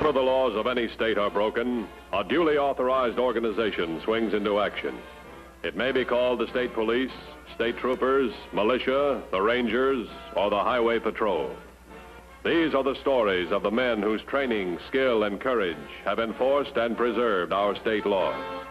Whenever the laws of any state are broken, a duly authorized organization swings into action. It may be called the state police, state troopers, militia, the rangers, or the highway patrol. These are the stories of the men whose training, skill, and courage have enforced and preserved our state laws.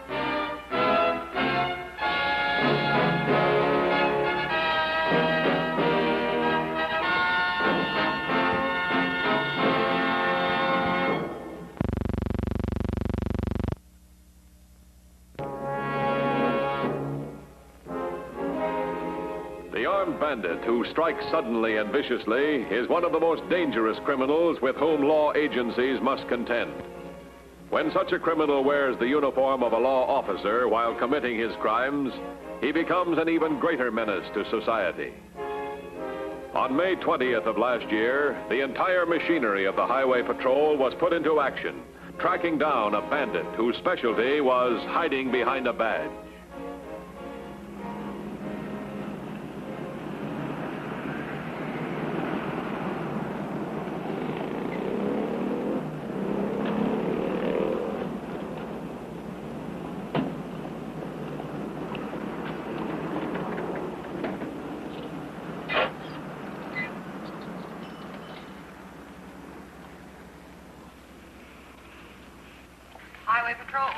The armed bandit who strikes suddenly and viciously is one of the most dangerous criminals with whom law agencies must contend. When such a criminal wears the uniform of a law officer while committing his crimes, he becomes an even greater menace to society. On May 20th of last year, the entire machinery of the Highway Patrol was put into action, tracking down a bandit whose specialty was hiding behind a badge. Highway Patrol.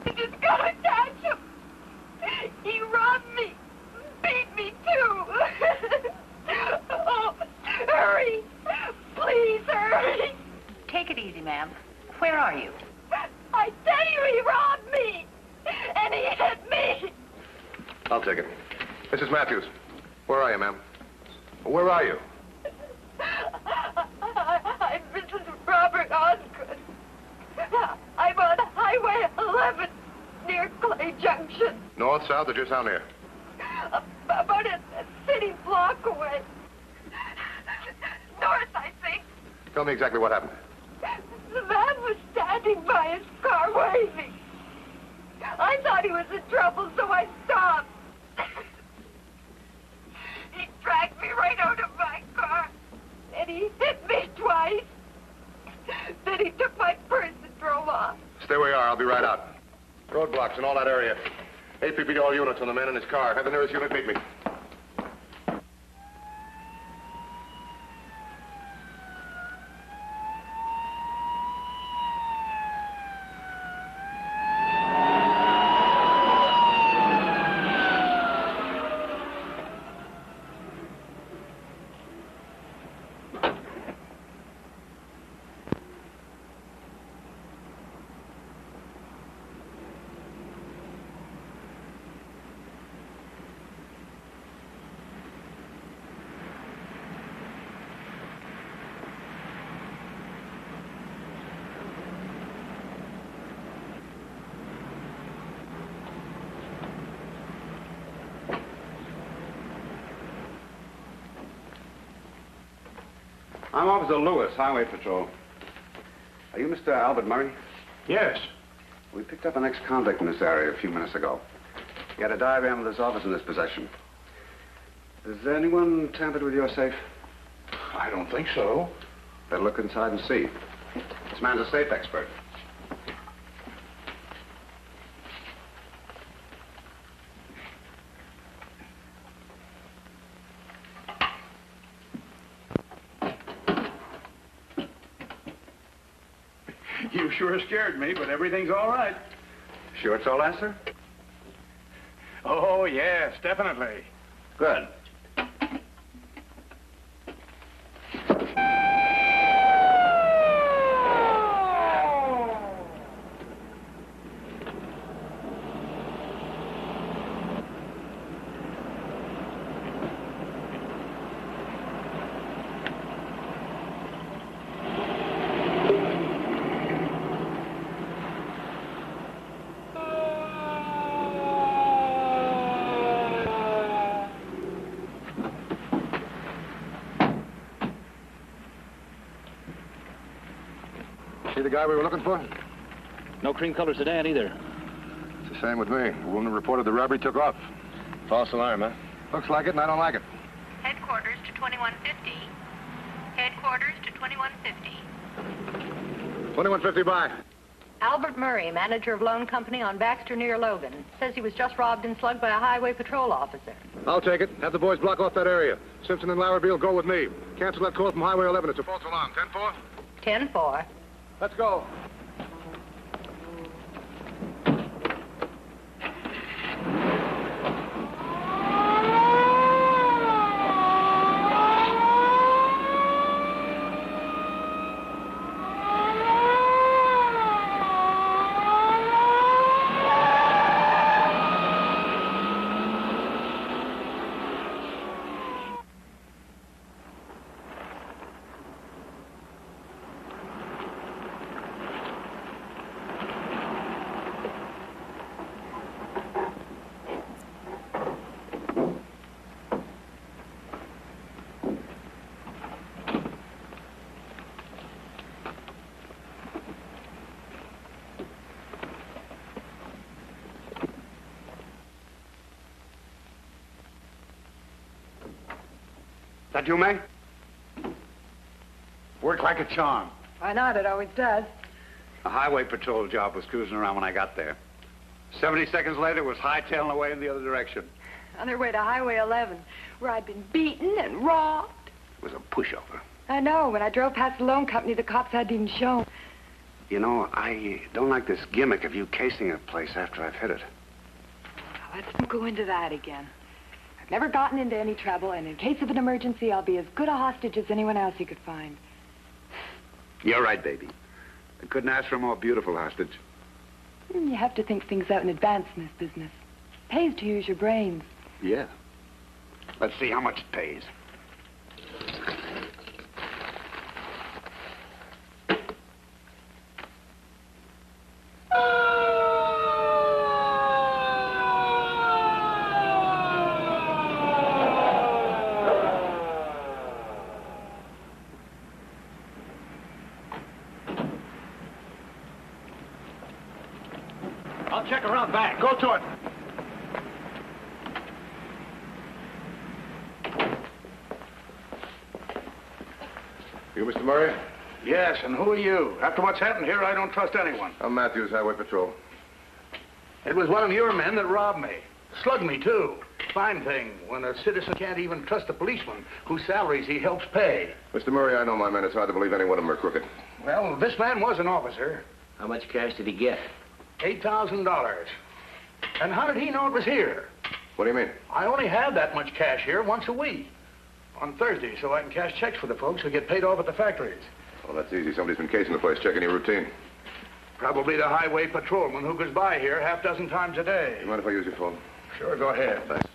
He just got a catch him. He robbed me. Beat me too. Oh, hurry. Please hurry. Take it easy, ma'am. Where are you? I tell you, he robbed me. And he hit me. I'll take it. Mrs. Matthews, where are you, ma'am? Where are you? I'm Mrs. Robert Osgood. I'm on Highway 11 near Clay Junction. North, south, or just down here? About a city block away. North, I think. Tell me exactly what happened. The man was standing by his car waving. I thought he was in trouble, so I stopped. He dragged me right out of my car, and he hit me twice. Then he took my purse and drove off. Stay where you are. I'll be right out. Roadblocks in all that area. APB all units on the man in his car. Have the nearest unit meet me. I'm Officer Lewis, Highway Patrol. Are you Mr. Albert Murray? Yes. We picked up an ex-convict in this area a few minutes ago. He had a diagram of this office in his possession. Has anyone tampered with your safe? I don't think so. Better look inside and see. This man's a safe expert. You sure scared me, but everything's all right. Sure it's all that, sir? Oh, yes, definitely. Good. See the guy we were looking for? No cream color sedan either. It's the same with me. The woman reported the robbery took off. False alarm, huh? Looks like it, and I don't like it. Headquarters to 2150. Head headquarters to 2150. 2150 by. Albert Murray, manager of loan company on Baxter near Logan. Says he was just robbed and slugged by a highway patrol officer. I'll take it. Have the boys block off that area. Simpson and Larrabee will go with me. Cancel that call from Highway 11. It's a false alarm. 10-4? 10-4. Let's go. That you, May? Worked like a charm. Why not? It always does. A highway patrol job was cruising around when I got there. 70 seconds later, it was hightailing away in the other direction. On their way to Highway 11, where I'd been beaten and robbed. It was a pushover. I know. When I drove past the loan company, the cops hadn't even shown. You know, I don't like this gimmick of you casing a place after I've hit it. Let's not go into that again. I've never gotten into any trouble, and in case of an emergency, I'll be as good a hostage as anyone else you could find. You're right, baby. I couldn't ask for a more beautiful hostage. You have to think things out in advance in this business. Pays to use your brains. Yeah. Let's see how much it pays. I'll check around back. Go to it. You, Mr. Murray? Yes, and who are you? After what's happened here, I don't trust anyone. I'm Matthews, Highway Patrol. It was one of your men that robbed me. Slugged me, too. Fine thing when a citizen can't even trust a policeman whose salaries he helps pay. Mr. Murray, I know my men. It's hard to believe any one of them are crooked. Well, this man was an officer. How much cash did he get? $8,000. And how did he know it was here? What do you mean? I only have that much cash here once a week. On Thursday, so I can cash checks for the folks who get paid off at the factories. Well, that's easy. Somebody's been casing the place, checking your routine. Probably the highway patrolman who goes by here half dozen times a day. You mind if I use your phone? Sure, go ahead. Thanks.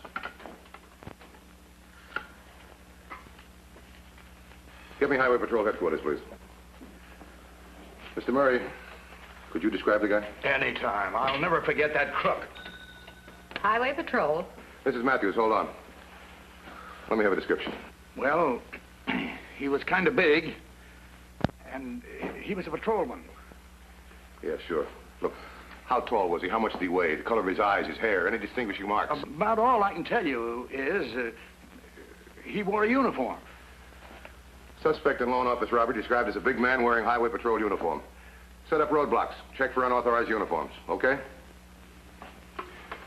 Get me Highway Patrol headquarters, please. Mr. Murray, could you describe the guy? Anytime. I'll never forget that crook. Highway Patrol. This is Matthews. Hold on. Let me have a description. Well, he was kind of big, and he was a patrolman. Yeah, sure. Look, how tall was he? How much did he weigh? The color of his eyes, his hair, any distinguishing marks? About all I can tell you is he wore a uniform. Suspect in loan office robbery described as a big man wearing Highway Patrol uniform. Set up roadblocks. Check for unauthorized uniforms. Okay?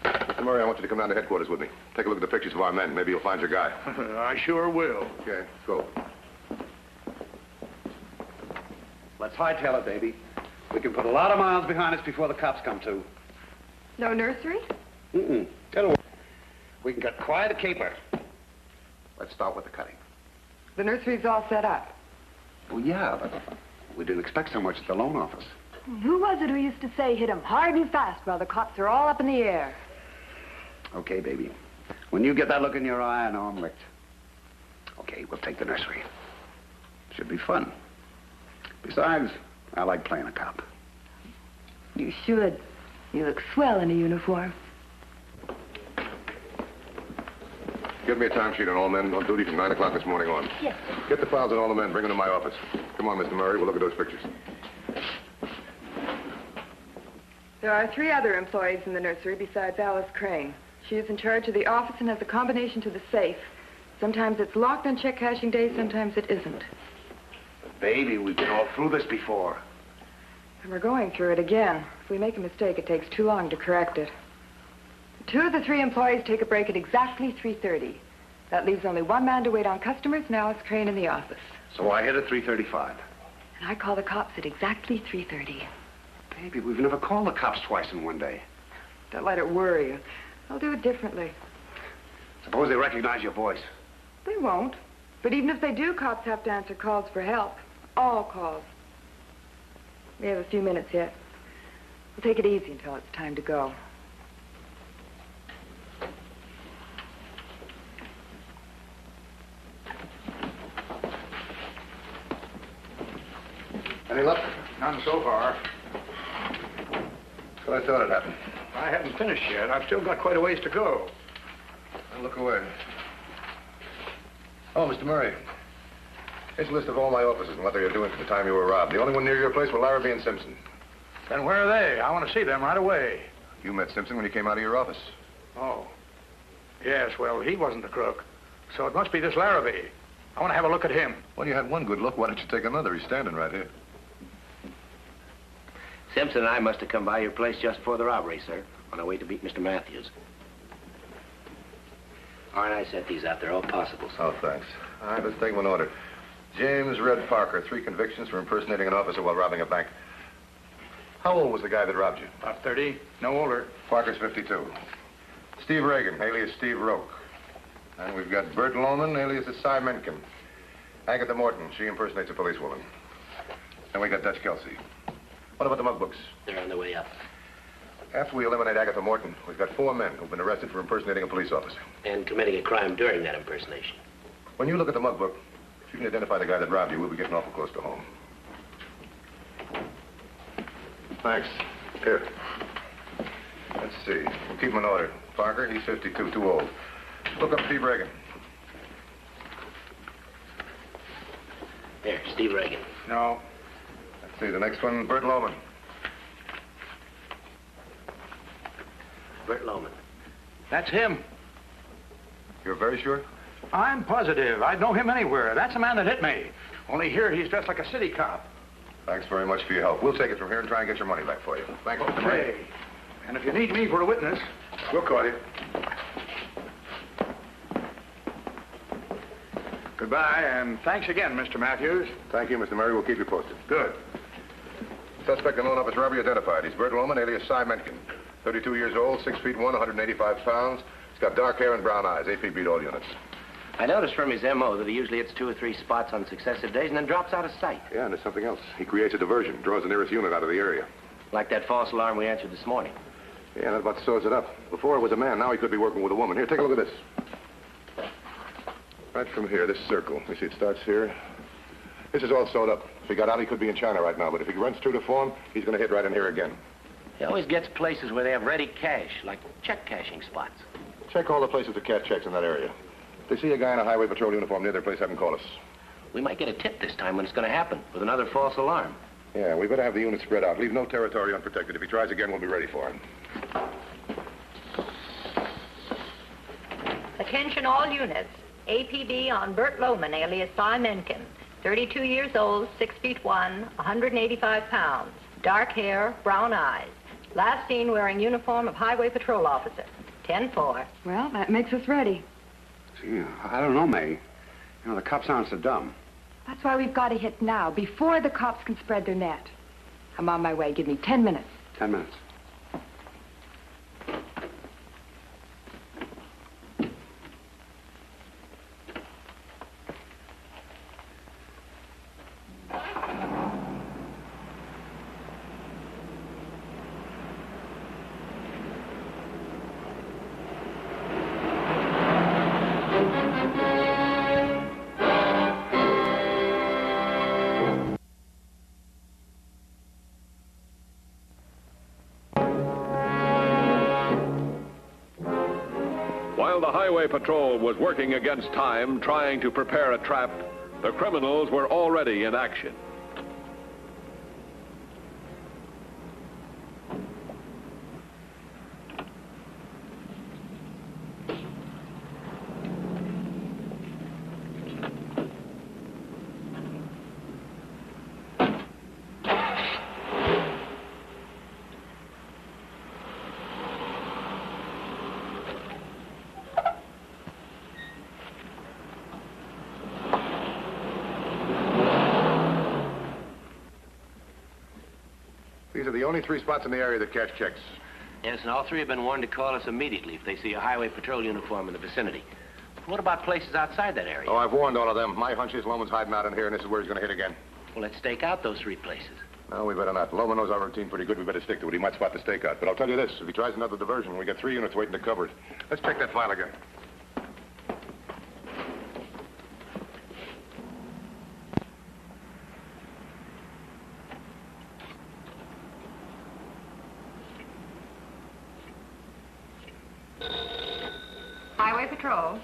Mr. Murray, I want you to come down to headquarters with me. Take a look at the pictures of our men. Maybe you'll find your guy. I sure will. Okay, go. Let's hightail it, baby. We can put a lot of miles behind us before the cops come to. No nursery? Mm-mm. It'll work. We can cut quite a caper. Let's start with the cutting. The nursery's all set up. Well, yeah, but we didn't expect so much at the loan office. Who was it who used to say hit 'em hard and fast while the cops are all up in the air? Okay, baby. When you get that look in your eye, I know I'm licked. Okay, we'll take the nursery. Should be fun. Besides, I like playing a cop. You should. You look swell in a uniform. Give me a timesheet on all men on duty from 9 o'clock this morning on. Yes, Get the files on all the men. Bring them to my office. Come on, Mr. Murray. We'll look at those pictures. There are 3 other employees in the nursery besides Alice Crane. She is in charge of the office and has a combination to the safe. Sometimes it's locked on check cashing day, sometimes it isn't. Baby, we've been all through this before. And we're going through it again. If we make a mistake, it takes too long to correct it. 2 of the 3 employees take a break at exactly 3:30. That leaves only 1 man to wait on customers, and Alice Crane in the office. So I hit at 3:35. And I call the cops at exactly 3:30. Baby, we've never called the cops twice in one day. Don't let it worry you. I'll do it differently. Suppose they recognize your voice. They won't. But even if they do, cops have to answer calls for help. All calls. We have a few minutes yet. We'll take it easy until it's time to go. Any luck? None so far. That's what I thought had happened. I haven't finished yet. I've still got quite a ways to go. Now look away. Oh, Mr. Murray. Here's a list of all my officers and what they were doing at the time you were robbed. The only one near your place were Larrabee and Simpson. Then where are they? I want to see them right away. You met Simpson when you came out of your office. Oh. Yes, well, he wasn't the crook. So it must be this Larrabee. I want to have a look at him. Well, you had one good look. Why don't you take another? He's standing right here. Simpson and I must have come by your place just before the robbery, sir, on our way to beat Mr. Matthews. All right, I set these out. They're all possibles. Oh, thanks. All right, let's take them in order. James Red Parker, 3 convictions for impersonating an officer while robbing a bank. How old was the guy that robbed you? About 30, no older. Parker's 52. Steve Reagan, alias Steve Roke. And we've got Bert Lohman, alias Cy Menken. Agatha Morton, she impersonates a policewoman. And we got Dutch Kelsey. What about the mug books? They're on their way up. After we eliminate Agatha Morton, we've got 4 men who've been arrested for impersonating a police officer. And committing a crime during that impersonation. When you look at the mug book, if you can identify the guy that robbed you, we'll be getting awful close to home. Thanks. Here. Let's see. We'll keep him in order. Parker, he's 52, too old. Look up Steve Reagan. There, Steve Reagan. No. Let's see, the next one, Bert Lohman. Bert Lohman. That's him. You're very sure? I'm positive. I'd know him anywhere. That's the man that hit me. Only here he's dressed like a city cop. Thanks very much for your help. We'll take it from here and try and get your money back for you. Thank you, Mr. Murray. Okay. And if you need me for a witness, We'll call you. goodbye, and thanks again, Mr. Matthews. Thank you, Mr. Murray. We'll keep you posted. Good. Suspect in loan office robbery identified. He's Bert Lohman, alias Cy Menken. 32 years old, 6 feet 1, 185 pounds. He's got dark hair and brown eyes. AP beat all units. I noticed from his M.O. that he usually hits 2 or 3 spots on successive days and then drops out of sight. Yeah, and there's something else. He creates a diversion, draws the nearest unit out of the area. Like that false alarm we answered this morning. Yeah, that about sews it up. Before it was a man, now he could be working with a woman. Here, take a look at this. Right from here, this circle. You see it starts here. This is all sewed up. If he got out, he could be in China right now, but if he runs true to form, he's going to hit right in here again. He always gets places where they have ready cash, like check cashing spots. Check all the places that cash checks in that area. If they see a guy in a highway patrol uniform near their place, have him call us. We might get a tip this time when it's going to happen, with another false alarm. Yeah, we better have the unit spread out. Leave no territory unprotected. If he tries again, we'll be ready for him. Attention all units. APB on Bert Lohman, alias Cy Menken. 32 years old, 6 feet 1, 185 pounds. Dark hair, brown eyes. Last seen wearing uniform of highway patrol officer. 10-4. Well, that makes us ready. See, I don't know, May. You know, the cops aren't so dumb. That's why we've got to hit now, before the cops can spread their net. I'm on my way. Give me 10 minutes. 10 minutes. While the highway patrol was working against time, trying to prepare a trap, the criminals were already in action. only 3 spots in the area that cash checks. Yes, and all 3 have been warned to call us immediately if they see a highway patrol uniform in the vicinity. What about places outside that area? Oh, I've warned all of them. My hunch is Loman's hiding out in here, and this is where he's going to hit again. Well, let's stake out those 3 places. No, we better not. Loman knows our routine pretty good. We better stick to it. He might spot the stakeout. But I'll tell you this. If he tries another diversion, we got 3 units waiting to cover it. Let's check that file again. Highway Patrol.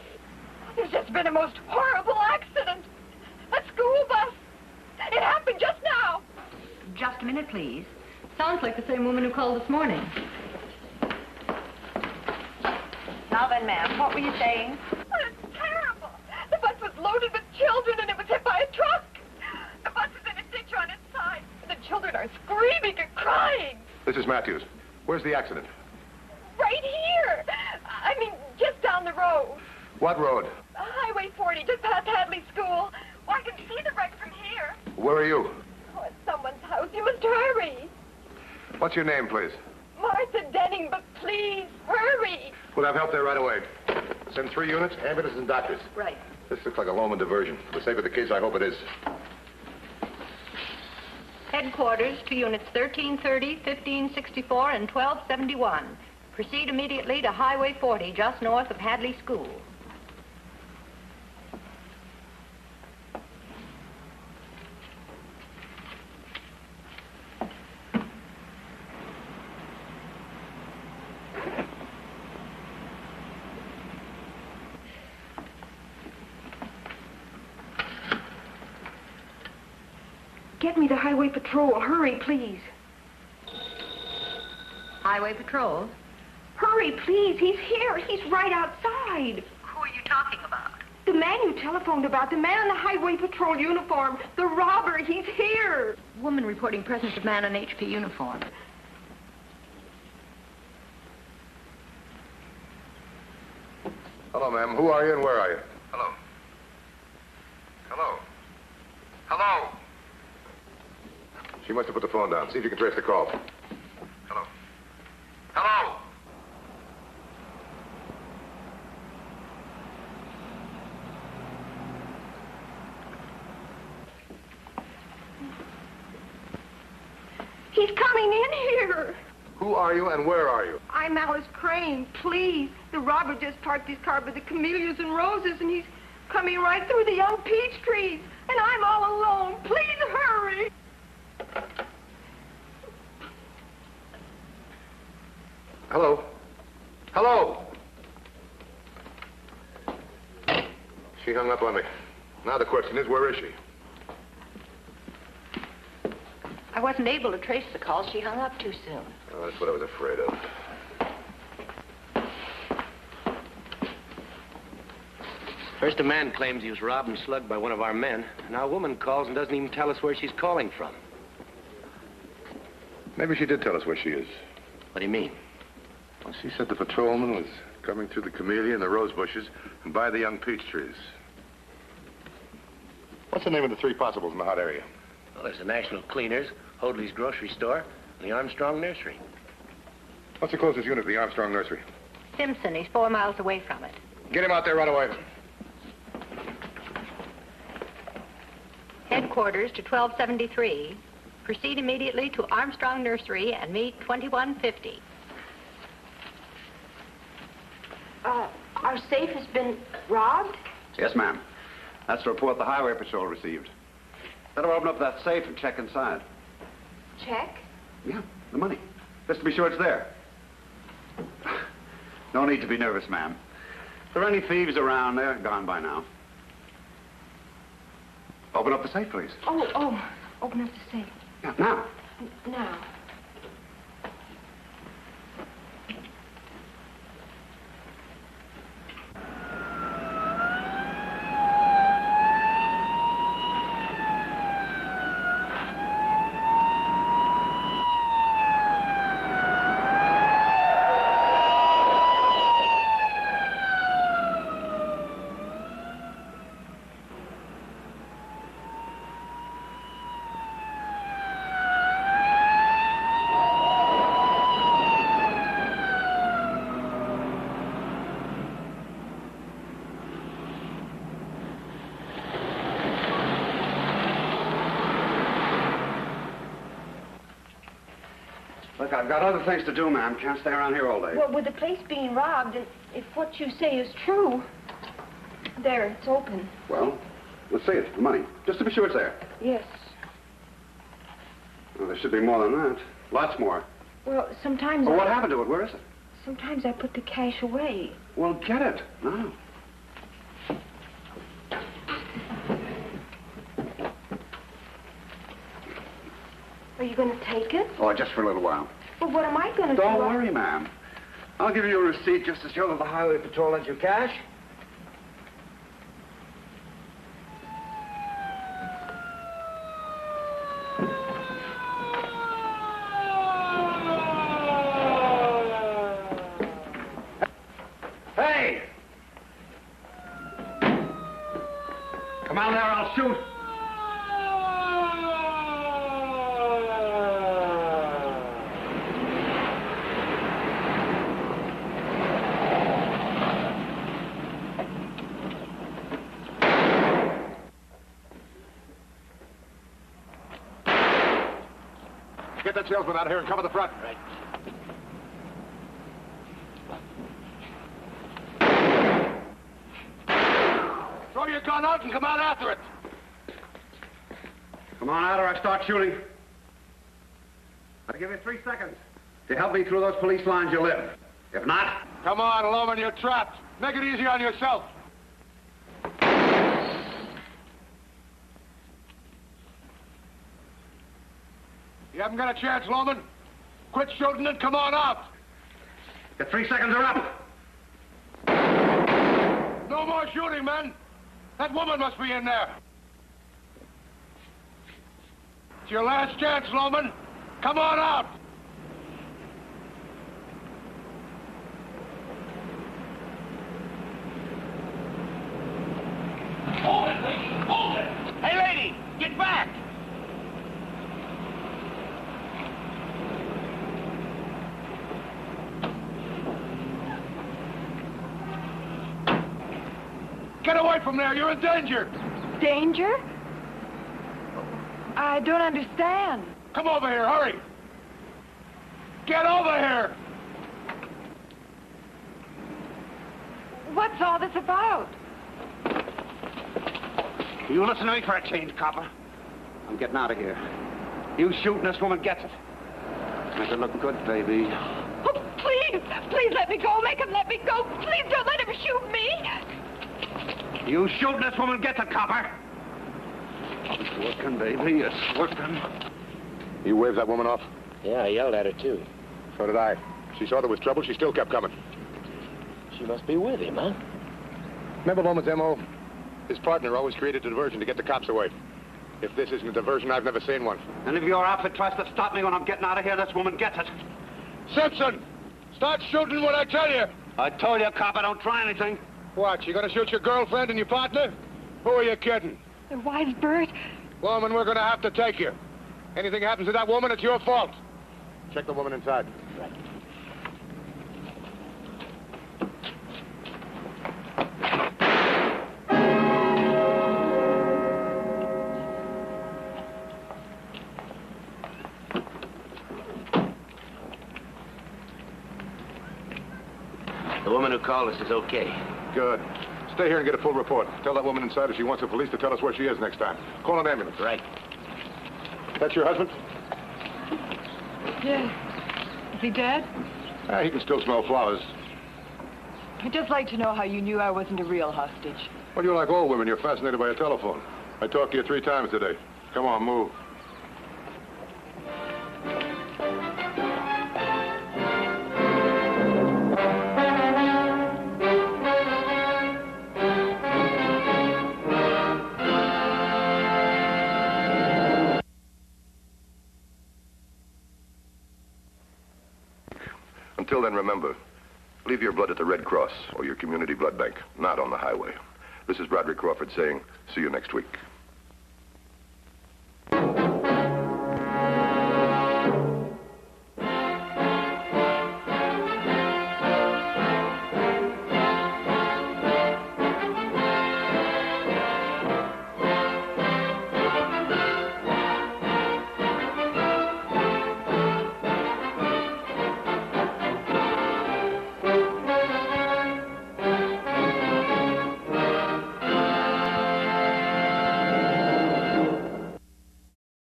There's just been a most horrible accident. A school bus. It happened just now. Just a minute, please. Sounds like the same woman who called this morning. Now then, ma'am, what were you saying? Oh, it's terrible. The bus was loaded with children and it was hit by a truck. The bus is in a ditch on its side. And the children are screaming and crying. This is Matthews. Where's the accident? Right here. I mean, just down the road. What road? Highway 40, just past Hadley School. Well, I can see the wreck from here. Where are you? Oh, it's someone's house. You must hurry. What's your name, please? Martha Denning, but please, hurry. We'll have help there right away. Send 3 units, ambulances and doctors. Right. This looks like a Loman diversion. For the sake of the kids, I hope it is. Headquarters to units 1330, 1564, and 1271. Proceed immediately to Highway 40, just north of Hadley School. Get me the Highway Patrol. Hurry, please. Highway Patrol? Hurry, please. He's here. He's right outside. Who are you talking about? The man you telephoned about, the man in the Highway Patrol uniform, the robber, he's here. Woman reporting presence of man in HP uniform. Hello, ma'am. Who are you and where are you? Hello. Hello. Hello. She must have put the phone down. See if you can trace the call. Hello. Hello. He's coming in here. Who are you and where are you? I'm Alice Crane. Please. The robber just parked his car by the camellias and roses, and he's coming right through the young peach trees. And I'm all alone. Please hurry. Hello. Hello. She hung up on me. Now the question is, where is she? I wasn't able to trace the call. She hung up too soon. Oh, that's what I was afraid of. First a man claims he was robbed and slugged by one of our men. Now a woman calls and doesn't even tell us where she's calling from. Maybe she did tell us where she is. What do you mean? Well, she said the patrolman was coming through the camellia and the rose bushes and by the young peach trees. What's the name of the 3 possibles in the hot area? Well, there's the National Cleaners, Hoadley's Grocery Store, and the Armstrong Nursery. What's the closest unit to the Armstrong Nursery? Simpson, he's 4 miles away from it. Get him out there right away. Headquarters to 1273. Proceed immediately to Armstrong Nursery and meet 2150. Our safe has been robbed? Yes, ma'am. That's the report the Highway Patrol received. Better open up that safe and check inside. Check? Yeah, the money. Just to be sure it's there. No need to be nervous, ma'am. If there are any thieves around, they're gone by now. Open up the safe, please. Oh, open up the safe. Yeah, now. Now. Look, I've got other things to do, ma'am. Can't stay around here all day. Well, with the place being robbed, and if what you say is true... There, it's open. Well, let's see it. The money. Just to be sure it's there. Yes. Well, there should be more than that. Lots more. Well, sometimes Well, what happened to it? Where is it? Sometimes I put the cash away. Well, get it. No. Are you going to take it? Oh, just for a little while. Well, what am I going to do? Don't worry, ma'am. I'll give you a receipt just to show that the Highway Patrol lent you cash. Hey! Come out there, I'll shoot. Get that salesman out of here and cover the front. Right. Throw your gun out and come out after it. Come on out or I start shooting. I'll give you 3 seconds to help me through those police lines you live. If not... Come on, Loman, you're trapped. Make it easy on yourself. You haven't got a chance, Loman. Quit shooting and come on out. The 3 seconds are up. No more shooting, men. That woman must be in there. It's your last chance, Loman. Come on out. Hold it, lady! Hold it! Hey, lady! Get back! Get away from there. You're in danger. Danger? I don't understand. Come over here. Hurry. Get over here. What's all this about? You listen to me for a change, copper. I'm getting out of here. You shoot and this woman gets it. Make her look good, baby. Oh, please! Please let me go. Make him let me go. Please don't let him shoot me. You shoot and this woman gets it, copper. It's working, baby. It's working. You waved that woman off? Yeah, I yelled at her, too. So did I. She saw there was trouble. She still kept coming. She must be with him, huh? Remember Loman's M.O.? His partner always created a diversion to get the cops away. If this isn't a diversion, I've never seen one. And if your outfit tries to stop me when I'm getting out of here, this woman gets it. Simpson! Start shooting when I tell you! I told you, copper, don't try anything. What, you gonna shoot your girlfriend and your partner? Who are you kidding? Their wives, Bert. Woman, we're gonna have to take you. Anything happens to that woman, it's your fault. Check the woman inside. Right. The woman who called us is okay. Good. Stay here and get a full report. Tell that woman inside if she wants the police to tell us where she is next time. Call an ambulance. Right. That's your husband? Yeah. Is he dead? He can still smell flowers. I'd just like to know how you knew I wasn't a real hostage. Well, you're like all women. You're fascinated by a telephone. I talked to you 3 times today. Come on, move. Until then, remember, leave your blood at the Red Cross or your community blood bank, not on the highway. This is Broderick Crawford saying, see you next week.